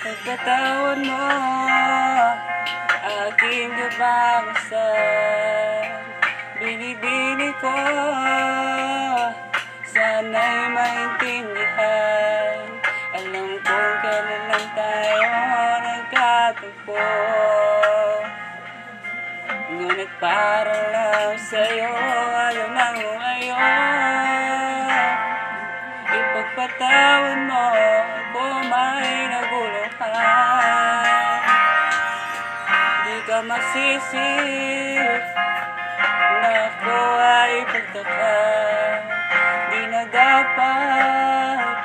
Pagkatawad mo aking kapangasan. Binibini ko, sana'y maintindihan. Alam kong kailan lang tayo nagkatagpo, ngunit para lang sa'yo ayaw nang ngayon. Ipagpatawad mo ako may naguluhan. Di ka masisi na ako ay pagtaka. Di na dapat